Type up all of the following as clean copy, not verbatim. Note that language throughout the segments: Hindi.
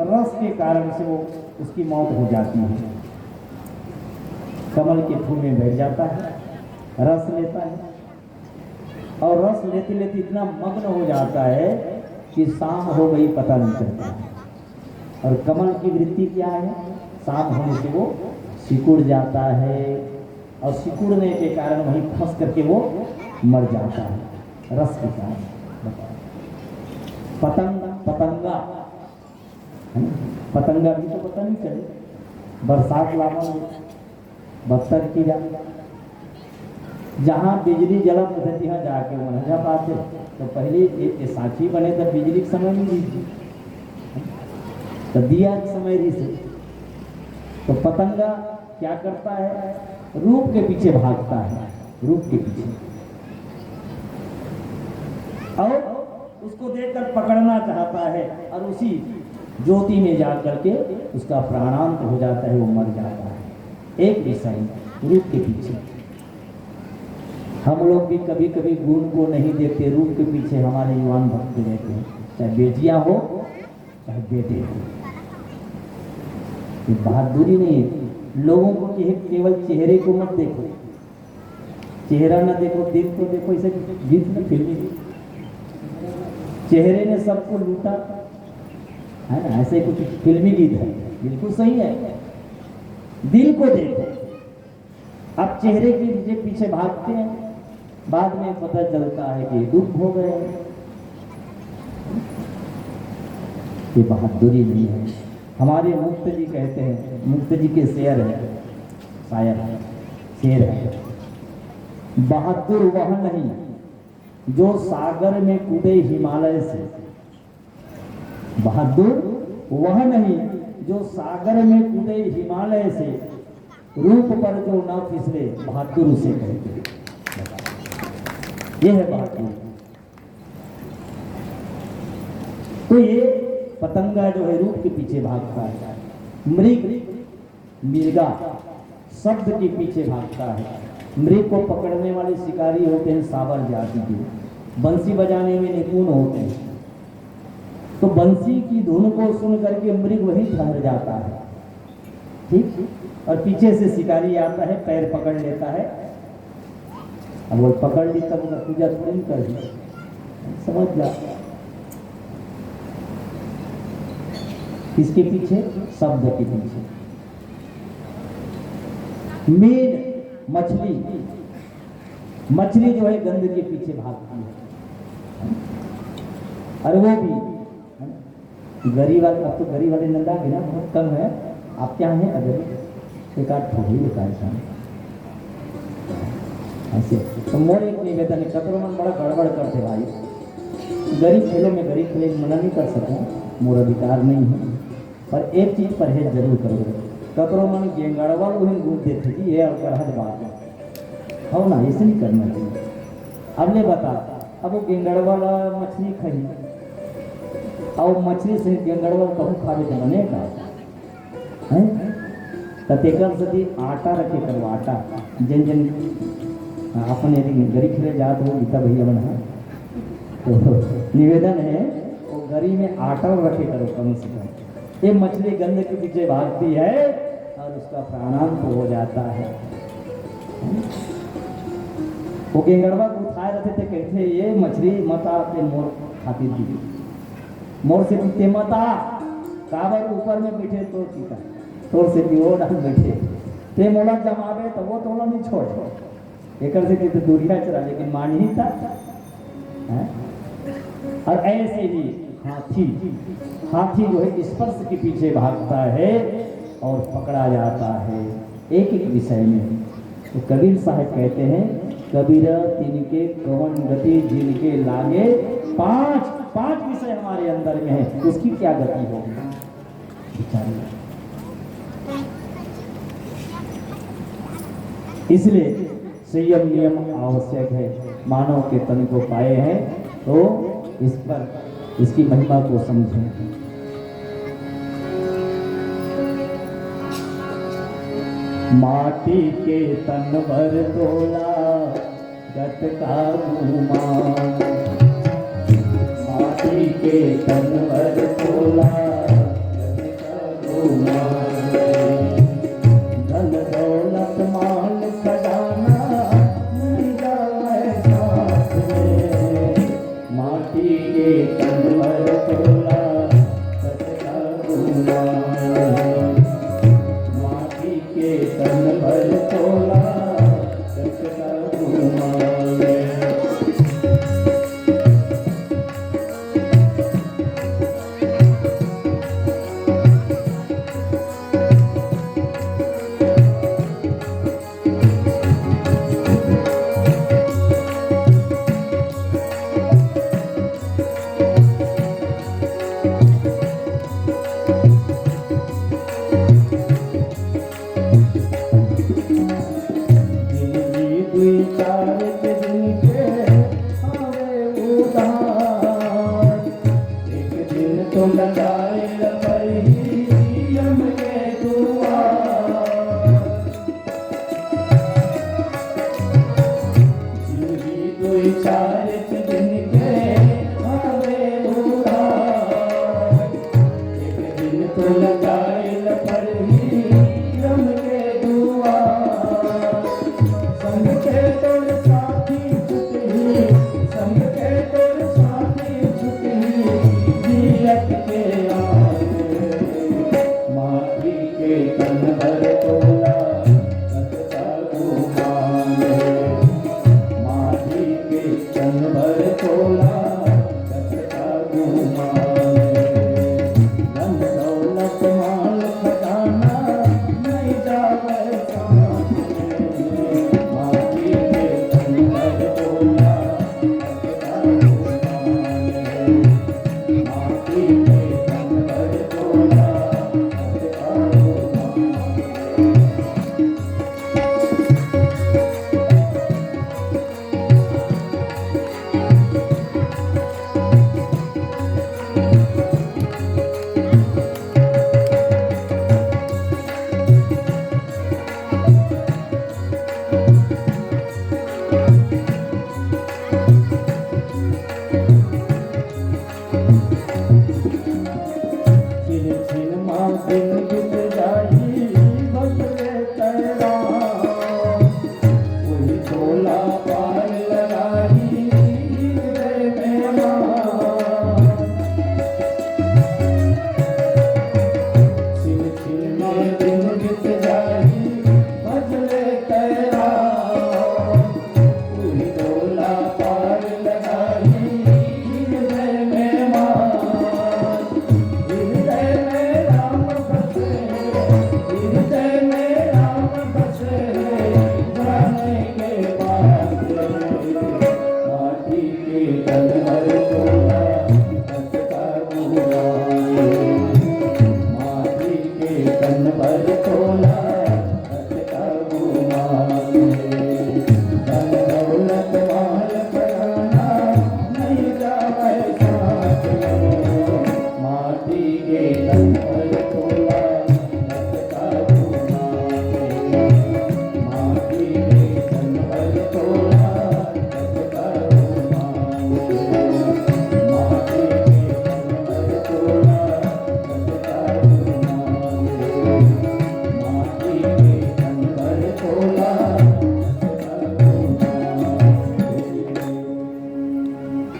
रस के कारण से वो उसकी मौत हो जाती है। कमल के फूल में बैठ जाता है, रस लेता है और रस लेते लेते इतना मग्न हो जाता है कि शाम हो गई पता नहीं चलता है। और कमल की वृत्ति क्या है, शाम होने से वो सिकुड़ जाता है और सिकुड़ने के कारण वहीं फंस करके वो मर जाता है, रस के कारण। पतंगा पतंगा भी तो पता नहीं चले, बरसात लावा बख्तर की जहाँ बिजली जला पद्धति यहाँ जाके मनजा पाते। तो पहले ये साक्षी बने तो बिजली के समय में लीजिए, तो दिया के समय से। तो पतंगा क्या करता है, रूप के पीछे भागता है, रूप के पीछे, और उसको देखकर पकड़ना चाहता है और उसी ज्योति में जा करके उसका प्राणांत हो जाता है, वो मर जाता है। एक विषय रूप के पीछे। हम लोग भी कभी कभी गुण को नहीं देखते, रूप के पीछे हमारे युवान भक्ति रहते हैं, चाहे बेटियां हो चाहे बेटे हो। ये बहादुरी नहीं है। लोगों को केवल चेहरे को मत देखो, चेहरा न देखो, दिल को देखो। इसे गीत में फिल्मी चेहरे ने सबको लूटा है ना, ऐसे कुछ फिल्मी गीत है, बिल्कुल सही है। दिल को देखो। अब चेहरे के पीछे भागते हैं, बाद में पता चलता है कि दुख हो गए। ये बहादुरी नहीं है। हमारे मुक्त जी कहते हैं, मुक्त जी के शेर है, शायर है, शेर है, बहादुर वह नहीं जो सागर में कूदे हिमालय से। बहादुर वह नहीं जो सागर में कूदे हिमालय से, रूप पर जो न फिसले बहादुर उसे कहते। ये है बहादुर। तो ये पतंगा जो है रूप के पीछे भागता है, मृगा शब्द के पीछे भागता है। मृग को पकड़ने वाले शिकारी होते हैं सावर जाति के, बंसी बजाने में निपुण होते हैं। तो बंसी की धुन को सुन करके मृग वहीं ठहर जाता है, ठीक। और पीछे से शिकारी आता है, पैर पकड़ लेता है। अब वो पकड़ ली तब उसका पूजा थोड़ी कर दी, समझ जा। किसके पीछे, शब्द के पीछे। मीन मछली, मछली जो है गंध के पीछे भागती है। और वो भी गरीब वाले, अब तो गरीब वाले नंदा भी ना बहुत कम है। आप क्या हैं, अगर एक आध थोड़ी होता है ऐसे। तो मोर एक निवेदन है, कतरो मन बड़ा गड़बड़ करते भाई। गरीब खेलों में गरीब खेले मना नहीं कर सकूँ, मोर अधिकार नहीं है, पर एक चीज परहेज जरूर करो। कतरो मन गेंगड़वा उन्हें गुड़ देते कि ये अपराध बात है, हो ना, ऐसे नहीं करना चाहिए। अब ले बता, अब वो गेंगड़वा मछली खाई और मछली से गेंगड़वा कहूँ खावे तो बने का है। तेकर सदी आटा रखे करो, आटा जन जन अपन यदि गरीब खेले जात हो गीता भैया बना, तो निवेदन है वो गरी में आटा रखे करो कम से कम। ये मछली गंध के पीछे भागती है और उसका प्राणांत हो जाता है। वो गेंगड़वा को उठाए रहते थे, कहते ये मछली मता पे मोर खाती थी, मोर से पीते मता काबर ऊपर में बैठे तो पीता, तोड़ से पिओ डाल बैठे ते मोला जमावे तो वो तोला नहीं छोड़ एक से कहते दूरिया चला, लेकिन मान ही था है? और ऐसे ही हाथी, हाथी जो है स्पर्श के पीछे भागता है और पकड़ा जाता है एक एक विषय में। तो कबीर साहब कहते हैं, कबीर तिनके कवन गति जिनके लागे, पांच विषय हमारे अंदर में है, उसकी क्या गति होगी इसलिए संयम नियम आवश्यक है। मानव के तन को पाए हैं तो इस पर इसकी महिमा को समझें। माटी के तन भर तोला गत का गुमान, माटी के तन भर तोला गत घुमावे, धन दौलत माल खजाना नहीं जाए साथ में, माटी के तन पर तोला कचरा घुमावे, माटी के तन पर तोला कचरा घुमावे।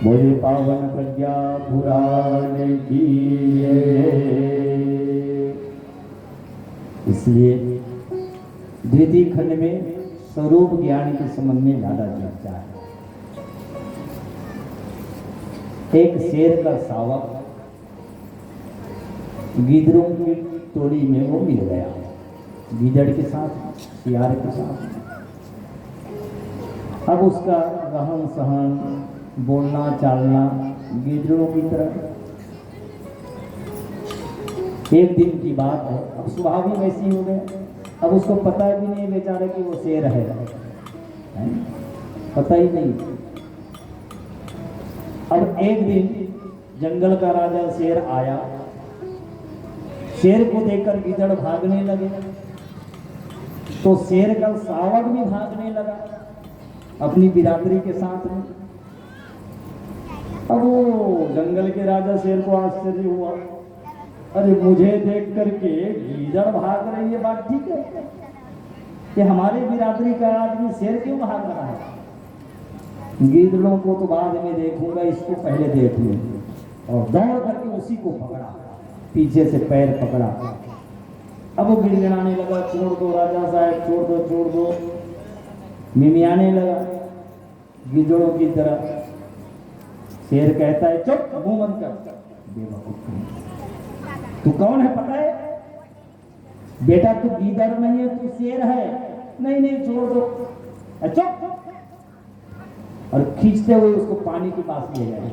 बोले पावन प्रज्ञा पुराण की। इसलिए द्वितीय खंड में स्वरूप ज्ञान के संबंध में ज्यादा चर्चा है। एक शेर का शावक गीदड़ों की टोली में वो मिल गया, गीदड़ के साथ, सियार के साथ। अब उसका रहन सहन, बोलना चालना गीदड़ों की तरह। एक दिन की बात है, अब स्वभाव ही वैसी हो गए। अब उसको पता भी नहीं बेचारे कि वो शेर है, पता ही नहीं। अब एक दिन जंगल का राजा शेर आया, शेर को देखकर गीदड़ भागने लगे, तो शेर का शावक भी भागने लगा अपनी बिरादरी के साथ में। अब वो जंगल के राजा शेर को आश्चर्य हुआ अरे मुझे देख करके गीदड़ भाग रही है, बात ठीक है कि हमारे बिरादरी का आदमी शेर क्यों भाग रहा है? गीदड़ों को तो बाद में देखूंगा, इसको पहले देख लूं। और दौड़ करके उसी को पकड़ा, पीछे से पैर पकड़ा। अब वो गिड़गिड़ाने लगा, छोड़ दो राजा साहब, छोड़ दो छोड़ दो। मिमियाने लगा गीदड़ों की तरह। शेर कहता है चुप, मुंह बंद कर। बेवकूफ, तू कौन है पता है? बेटा तू गीदड़ नहीं है, तू शेर है। नहीं नहीं छोड़ दो, चुप। और खींचते हुए उसको पानी के पास ले गए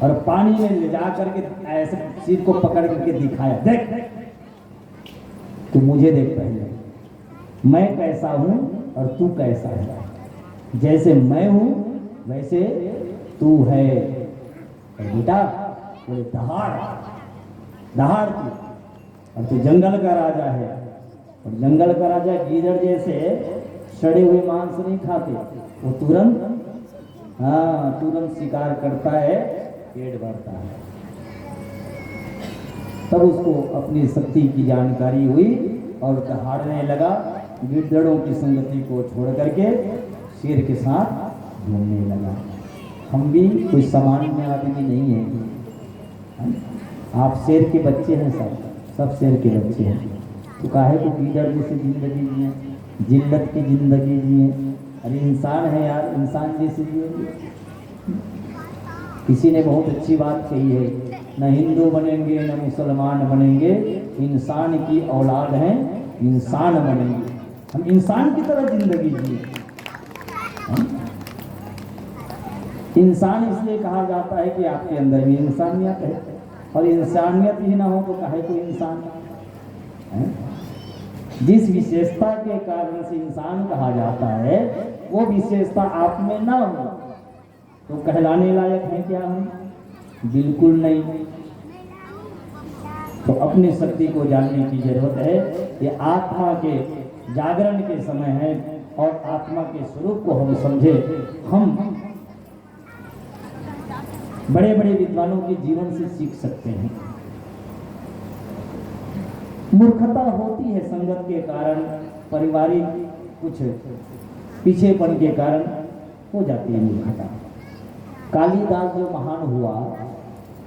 और पानी में ले जा करके ऐसे सिर को पकड़ करके दिखाया, देख तू मुझे देख पहले, मैं कैसा हूं और तू कैसा है। जैसे मैं हूं वैसे तू है। बेटा बोले दहाड़ दहाड़ की, और तू जंगल का राजा है। और जंगल का राजा गीदड़ जैसे सड़े हुए मांस नहीं खाते, वो तुरंत शिकार करता है, पेट भरता है। तब उसको अपनी शक्ति की जानकारी हुई और दहाड़ने लगा, गिद्दड़ों की संगति को छोड़ करके शेर के साथ घूमने लगा। हम भी कोई सामान्य आदमी नहीं है, आप शेर के बच्चे हैं, सब शेर के बच्चे हैं। तो काहे को गीदड़ जैसे जिंदगी जिए, जिल्लत की जिंदगी जिए? अरे इंसान है यार, इंसान जैसे जिएंगे। किसी ने बहुत अच्छी बात कही है, न हिंदू बनेंगे न मुसलमान बनेंगे, इंसान की औलाद हैं, इंसान बनेंगे। हम इंसान की तरह जिंदगी जिए। इंसान इसलिए कहा जाता है कि आपके अंदर भी इंसानियत है, और इंसानियत ही ना हो तो काहे को इंसान है? जिस विशेषता के कारण से इंसान कहा जाता है, वो विशेषता आप में ना हो तो कहलाने लायक है क्या हम? बिल्कुल नहीं। तो अपनी शक्ति को जानने की जरूरत है। ये आत्मा के जागरण के समय है, और आत्मा के स्वरूप को हम समझे। हम बड़े बड़े विद्वानों के जीवन से सीख सकते हैं। मूर्खता होती है संगत के कारण, पारिवारिक कुछ पीछेपन के कारण हो जाती है मूर्खता। कालिदास जो महान हुआ,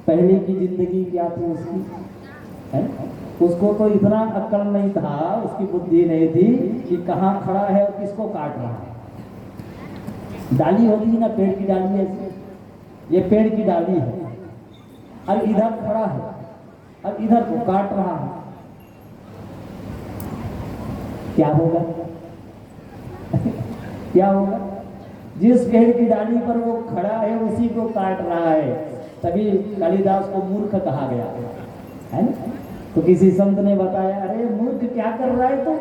पहले की जिंदगी क्या थी उसकी है? उसको तो इतना अक्ल नहीं था, उसकी बुद्धि नहीं थी कि कहाँ खड़ा है और किसको काट रहा है। डाली होती है ना, पेड़ की डाली ऐसी, ये पेड़ की डाली है और इधर खड़ा है और इधर को काट रहा है, क्या होगा? क्या होगा? जिस पेड़ की डाली पर वो खड़ा है उसी को काट रहा है, तभी कालिदास को मूर्ख कहा गया है ना। तो किसी संत ने बताया, अरे मूर्ख क्या कर रहा है? तो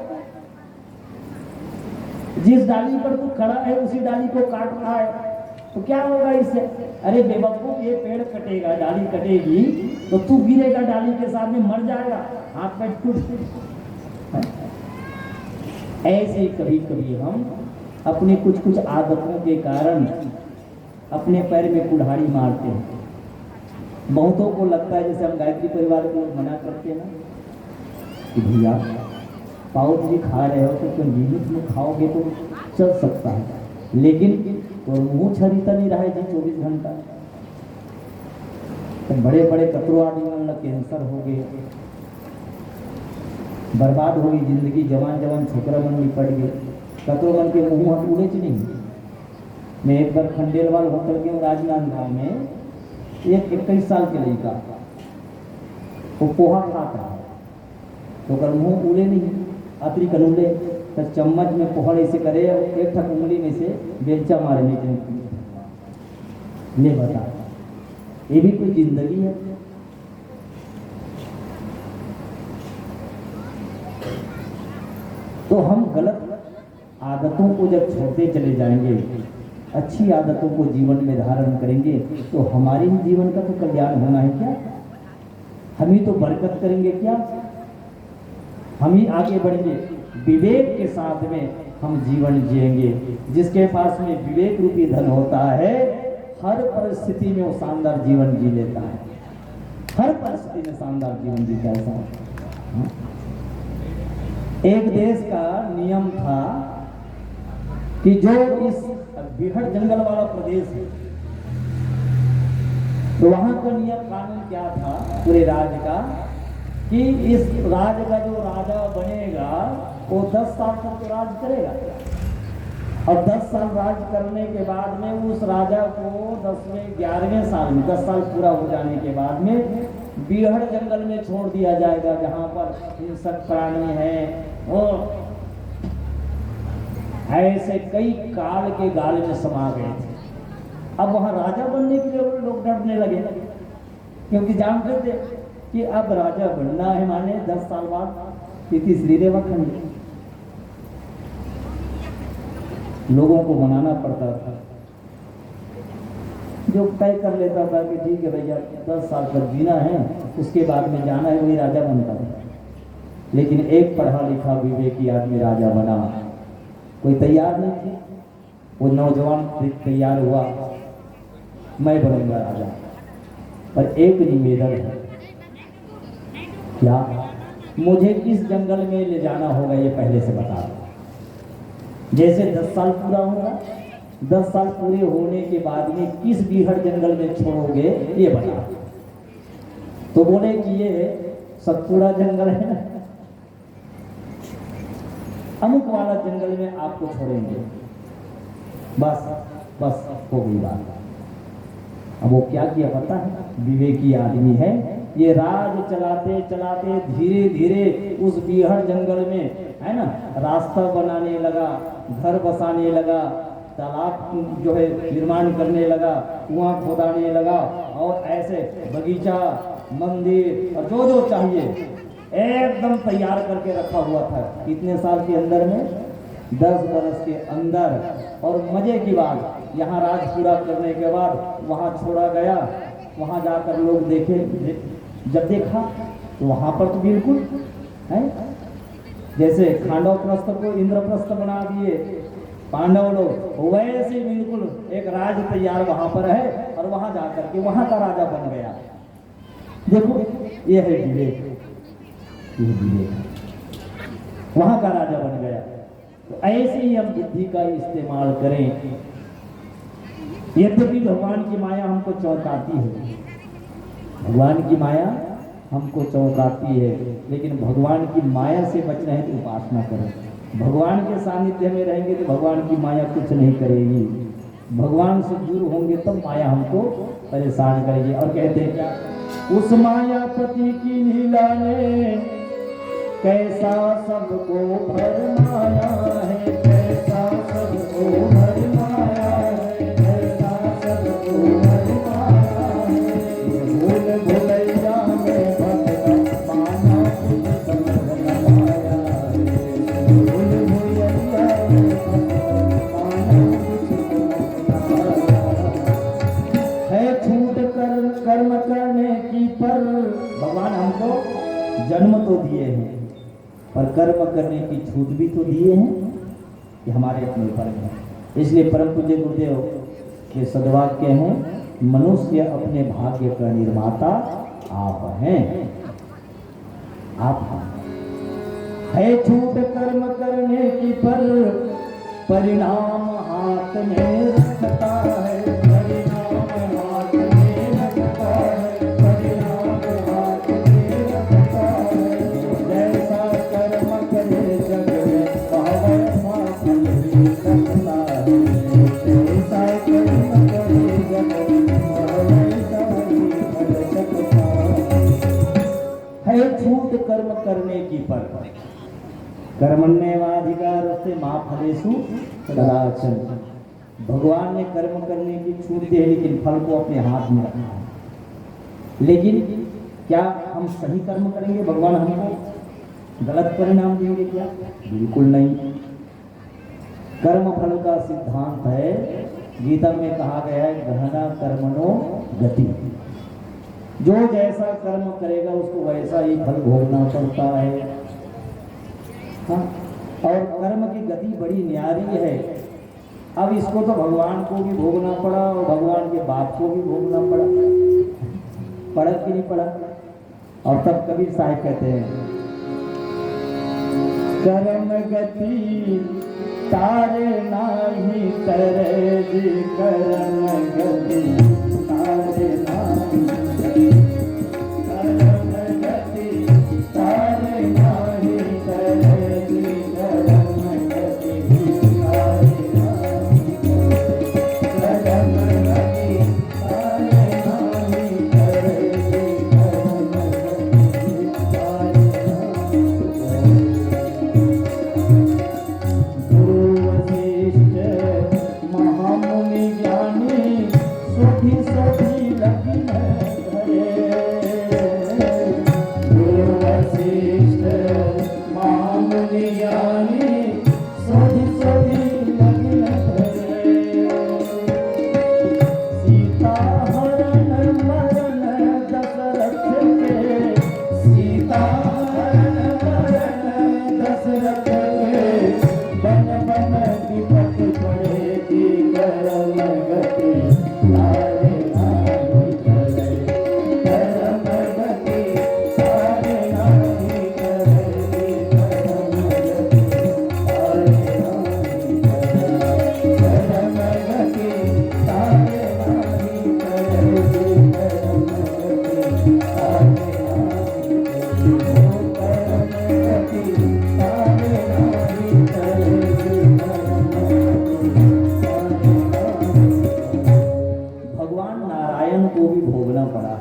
जिस डाली पर तू खड़ा है उसी डाली को काट रहा है, तो क्या होगा इससे? अरे बेवकूफ, ये पेड़ कटेगा, डाली कटेगी तो तू गिरेगा डाली के सामने, मर जाएगा, हाथ पैर टूट। ऐसे कभी कभी हम अपने कुछ कुछ आदतों के कारण अपने पैर में कुल्हाड़ी मारते हैं। बहुतों को लगता है, जैसे हम गायत्री परिवार को मना करते हैं ना कि भैया पाउच भी खा रहे हो तो तुम लिमिट में खाओगे तो चल सकता है, लेकिन तो मुँह छरीता नहीं रहा है जी 24 घंटा। तो बड़े बड़े कतरो आदमी में कैंसर हो गए, बर्बाद हो गई जिंदगी, जवान जवान छोकरा मन निपट गए, कतरो मन के मुँह हाथ उड़े नहीं। मैं एक बार खंडेलवाल होटल के राजनांदगांव में एक 21 साल के लड़का वो पोहा खाता है, तो अगर मुँह उड़े नहीं, अतरी कनूले तो चम्मच में पोहा ऐसे करे, एक ठक उंगली में से बेलचा मारने के ले बता, ये भी कोई जिंदगी है? तो हम गलत आदतों को जब छोड़ते चले जाएंगे, अच्छी आदतों को जीवन में धारण करेंगे, तो हमारे ही जीवन का तो कल्याण होना है क्या? हम ही तो बरकत करेंगे क्या? हम ही आगे बढ़ेंगे, विवेक के साथ में हम जीवन जिएंगे। जिसके पास में विवेक रूपी धन होता है, हर परिस्थिति में वो शानदार जीवन जी लेता है। हर परिस्थिति में शानदार जीवन जीता ऐसा। एक देश का नियम था कि जो इस बिहड़ जंगल वाला प्रदेश है, तो वहां का नियम कानून क्या था पूरे राज्य का कि इस राज्य का जो राजा बनेगा वो 10 साल तक तो राज करेगा, और 10 साल राज करने के बाद में उस राजा को 10वें 11वें साल में 10 साल पूरा हो जाने के बाद में बिहड़ जंगल में छोड़ दिया जाएगा, जहां पर हिंसक प्राणी हैं और ऐसे कई काल के गाल में समा गए थे। अब वहां राजा बनने के लिए लोग डरने लगे, क्योंकि जानते थे कि अब राजा बनना है माने 10 साल बाद कि तीसरी रेवा खंड लोगों को मनाना पड़ता था। जो तय कर लेता था कि ठीक है भैया 10 साल तक जीना है, उसके बाद में जाना है, वही राजा बनता था। लेकिन एक पढ़ा लिखा विवेकी आदमी राजा बना, कोई तैयार नहीं थी। वो नौजवान तैयार हुआ, मैं बनूंगा राजा, पर एक निवेदन है, क्या मुझे किस जंगल में ले जाना होगा ये पहले से बता दो। जैसे 10 साल पूरा होगा, 10 साल पूरे होने के बाद में किस बिहड़ जंगल में छोड़ोगे ये बता। तो बोले कि ये सतपुड़ा जंगल है ना, अमुक वाला जंगल में आपको छोड़ेंगे। बस हो गई बात। अब वो क्या किया पता है, विवेकी आदमी है, ये राज चलाते चलाते धीरे धीरे उस बिहड़ जंगल में है ना रास्ता बनाने लगा, घर बसाने लगा, तालाब जो है निर्माण करने लगा, कुआं खोदाने लगा, और ऐसे बगीचा, मंदिर और जो जो चाहिए एकदम तैयार करके रखा हुआ था। कितने साल के अंदर में? 10 बरस के अंदर। और मजे की बात, यहाँ राज पूरा करने के बाद वहाँ छोड़ा गया, वहाँ जाकर लोग देखे, जब देखा तो वहाँ पर तो बिल्कुल है जैसे खांडव प्रस्थ को इंद्रप्रस्थ बना दिए पांडव लोग, वैसे बिल्कुल एक राज तैयार वहाँ पर है, और वहाँ जाकर के वहाँ का राजा बन गया। देखो ये है विवेक, वहां का राजा बन गया। तो ऐसे ही हम बुद्धि का इस्तेमाल करें। यद्यपि भगवान की माया हमको चौंकाती है, भगवान की माया हमको चौंकाती है, लेकिन भगवान की माया से बचना है तो उपासना करें। भगवान के सानिध्य में रहेंगे तो भगवान की माया कुछ नहीं करेगी। भगवान से दूर होंगे तब तो माया हमको परेशान करेगी। और कहते हैं क्या, उस मायापति की लीला ने कैसा सबको भरमाया है, कैसा सबको भरमाया है, कैसा सबको भरमाया है। भूल भुलैया में भटका माना कुछ समझ न आया है। भूल भुलैया में भटका माना कुछ समझ न आया है। छूट कर कर्म करने की पर भगवान हमको जन्म तो दिए हैं, पर कर्म करने की छूट भी तो दिए हैं कि हमारे अपने ऊपर है। इसलिए परम पूज्य गुरुदेव के सद्वाक्य हैं, मनुष्य अपने भाग्य का निर्माता आप हैं, आप है। छूट कर्म करने की पर परिणाम हाथ में रखता है, परिणाम हाथ में रखता है, परिणाम हाथ में रखता है। जैसा कर्म करे जग में वैसा फल भी सकता है, जैसा कर्म करे जग में वैसा ही फल सकता है। छूट कर्म करने की पर कर्मण्येवाधिकार से मां फलेषु कदाचन। भगवान ने कर्म करने की छूट दी है, लेकिन फल को अपने हाथ में रखा है। लेकिन क्या हम सही कर्म करेंगे, भगवान हमको गलत परिणाम देंगे क्या? बिल्कुल नहीं। कर्म फल का सिद्धांत है, गीता में कहा गया है, गहना कर्मणो गति। जो जैसा कर्म करेगा उसको वैसा ही फल भोगना पड़ता है। हाँ? और कर्म की गति बड़ी न्यारी है। अब इसको तो भगवान को भी भोगना पड़ा और भगवान के बाप को भी भोगना पड़ा कि नहीं पड़ा? और तब कबीर साहब कहते हैं, कर्म गति तारे नाही करे जी, कर्म गति तारे नाही, कर्म गति तारे नाही करे जी, कर्म गति तारे नाही, कर्म गति तारे नाही करे जी, कर्म गति तारे नाही। गुरु वशिष्ठ महामुनि ज्ञानी सोधी सोधी लगी धरे, गुरु वशिष्ठ महामुनि ज्ञानी सोधी सोधी लगी धरे, सीता हरण मरण दशरथ के, सीता हरण मरण दशरथ के, बन बन विपत पड़े जी, कर्म गति तारे नाही करे, कर्म गति तारे नाही करे जी, कर्म गति तारे नाही करे, कर्म गति तारे नाही करे जी, कर्म गति तारे नाही करे, कर्म गति तारे नाही करे जी, भगवान नारायण को भी भोगना पड़ा।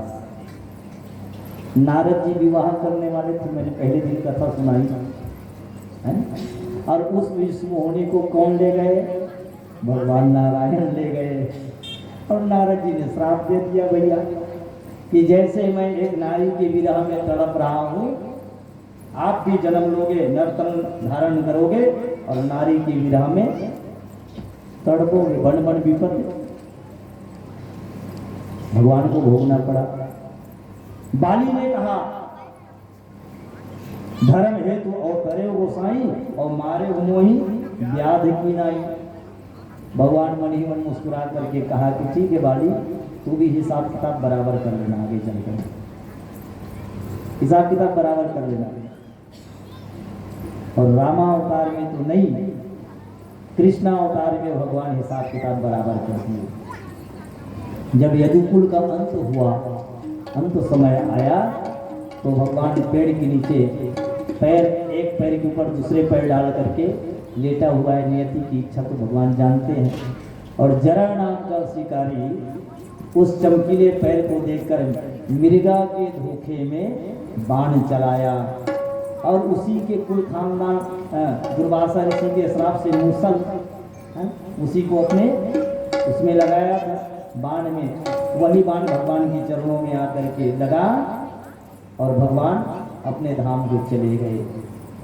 नारद जी विवाह करने वाले थे, मैंने पहले दिन कथा सुनाई है। और उस विश्व मोहिनी को कौन ले गए? भगवान नारायण ले गए। और नारद जी ने श्राप दे दिया भैया कि जैसे मैं एक नारी के विरह में तड़प रहा हूँ, आप भी जन्म लोगे, नर्तन धारण करोगे और नारी के विरह में तड़पोगे, बन बन विपत्ति। भगवान को भोगना पड़ा। बाली ने कहा, धर्म हेतु और करे गोसाई और मारे मोही व्याध की नाई। भगवान मन ही मन मुस्कुरा करके कहा कि ठीक है बाली, तू भी हिसाब किताब बराबर कर लेना, आगे चलकर हिसाब किताब बराबर कर लेना। और रामा अवतार में तो नहीं, कृष्णा अवतार में भगवान हिसाब किताब बराबर कर दिए। जब यदुकुल का अंत हुआ, अंत समय आया, तो भगवान पेड़ के नीचे पैर, एक पैर के ऊपर दूसरे पैर डाल करके लेटा हुआ है। नियति की इच्छा तो भगवान जानते हैं। और जरा नाम का शिकारी उस चमकीले पैर को देखकर मृगा के धोखे में बाण चलाया और उसी के कुल खानदान दुर्वासा ऋषि के श्राप से मूसल उसी को अपने उसमें लगाया था बाण में। वही बाण भगवान के चरणों में आकर के लगा और भगवान अपने धाम को चले गए।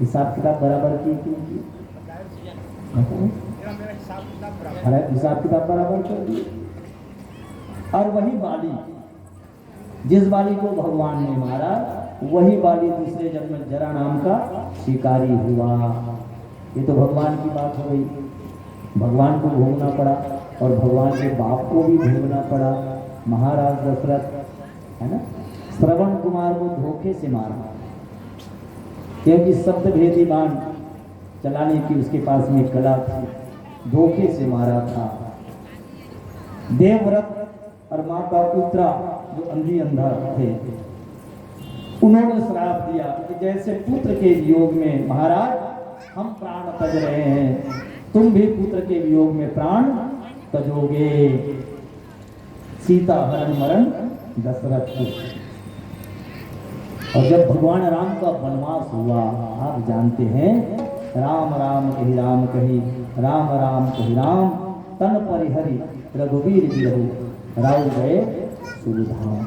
हिसाब किताब बराबर की हिसाब किताब बराबर कर दिए। और वही बाली, जिस बाली को भगवान ने मारा, वही बाली दूसरे जन्म में जरा नाम का शिकारी हुआ। ये तो भगवान की बात हो गई। भगवान को भोगना पड़ा और भगवान के बाप को भी भोगना पड़ा। महाराज दशरथ है ना, श्रवण कुमार को धोखे से मारा, क्योंकि शब्द भेदी बाण चलाने की उसके पास में कला थी, धोखे से मारा था। देवव्रत और माता उत्तरा जो अंधी अंधा थे, उन्होंने श्राप दिया कि जैसे पुत्र के वियोग में महाराज हम प्राण तज रहे हैं, तुम भी पुत्र के वियोग में प्राण तजोगे। सीता हरण मरण दशरथ को। और जब भगवान राम का वनवास हुआ, आप जानते हैं, राम राम कही राम कही, राम राम कही राम, तन परिहरि रघुवीर बिरहु राव गए सुरधाम।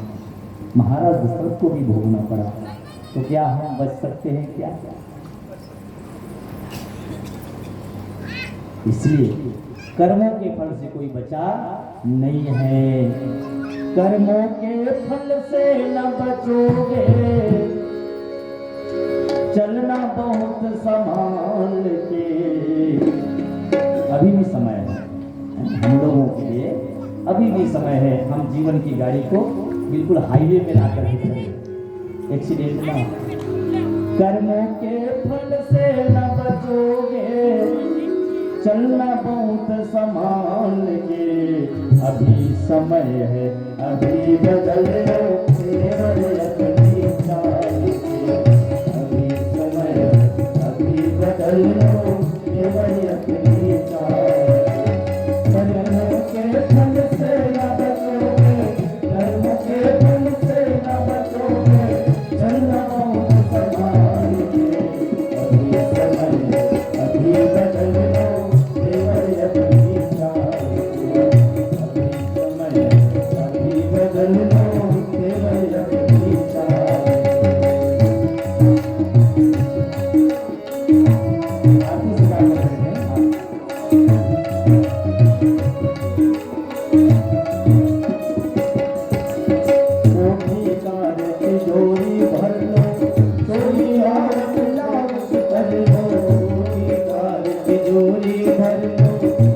महाराज दशरथ को भी भोगना पड़ा, तो क्या हम बच सकते हैं क्या? इसलिए कर्मों के फल से कोई बचा नहीं है। कर्मों के फल से न बचोगे, चलना बहुत संभाल के। अभी भी समय है हम लोगों के लिए, अभी भी समय है। हम जीवन की गाड़ी को बिल्कुल हाईवे में ला कर चलें। एक्सीडेंट ना हो। कर्मों के फल से न बचोगे, चलना बहुत संभाल के, अभी समय है अभी बदल लो तेवर अपनी चाल के, अभी समय है अभी बदल लो तेवर अपनी चाल के। कर्मों के फल से न बचोगे, कर्मों के फल से न बचोगे, चलना बहुत संभाल के, अभी समय है अभी बदल लो तेवर अपनी चाल के, अभी समय है अभी बदल लो तेवर अपनी चाल के। आरती से बात कर रहे हैं आप। कोठी कार तिजोरी भर लो, चोरी और मिलावट कर लो, कोठी कार तिजोरी भर लो,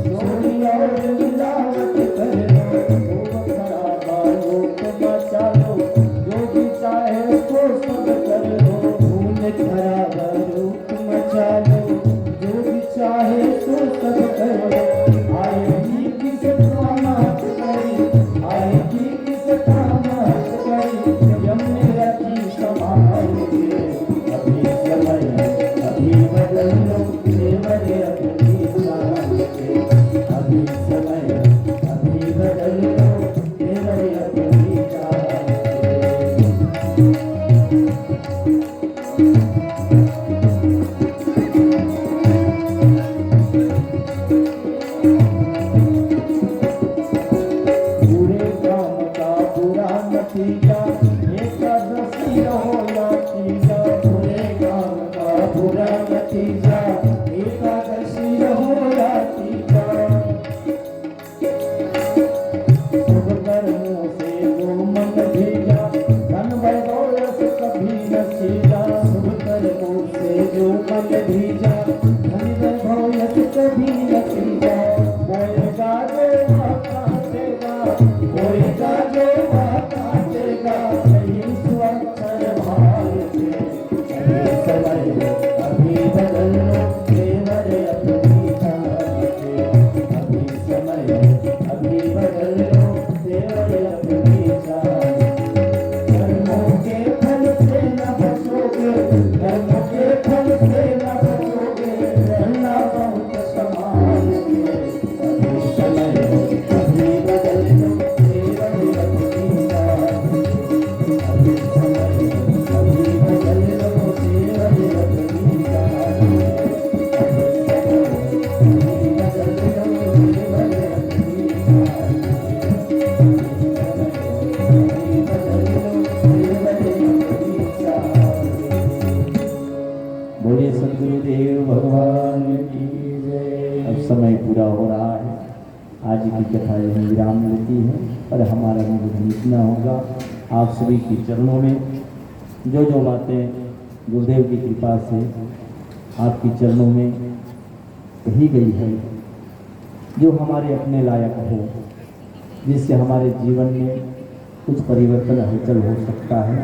चोरी और मिलावट कर लो, खूब खराबा लोक मचा लो, जो भी चाहे सो सब कर लो, खून खराबा लोक मचा लो, जो भी चाहे सो सब कर लो, आएगी किस काम करी, आएगी किस काम करी, यमने रखी संभाल के, अभी समय है अभी बदल लो तेवर अपनी चाल के, अभी समय है अभी बदल लो तेवर अपनी चाल के। बुरे काम का बुरा नतीजा, एकादशी रहो या तीजा, बुरे काम का बुरा नतीजा, एकादशी रहो या तीजा, शुभ कर्मों से जो मन भेजा, धन वैभव कभी न सीजा, शुभ कर्मों से जो मन भेजा, धन वैभव कभी न सीजा, बोएगा जो काटेगा, बोएगा जो काटेगा, यही सुअक्षर भाल के, अभी समय है अभी बदल लो तेवर अपनी चाल के, अभी समय है अभी बदल लो तेवर अपनी चाल के। कर्मों के फल से न बचोगे, कर्मों के फल से न बचोगे, चलना बहुत संभाल के, अभी समय है अभी बदल लो तेवर अपनी चाल के, अभी समय है अभी बदल लो तेवर अपनी चाल के, अभी समय है अभी बदल लो तेवर अपनी चाल के। बोलिए सदगुरुदेव भगवान की जय। अब समय पूरा हो रहा है, आज की कथा यहीं विराम लेती है, पर हमारा निवेदन इतना होगा, आप सभी के चरणों में जो जो बातें गुरुदेव की कृपा से आपके चरणों में कही गई है, जो हमारे अपने लायक हो, जिससे हमारे जीवन में कुछ परिवर्तन हलचल हो सकता है,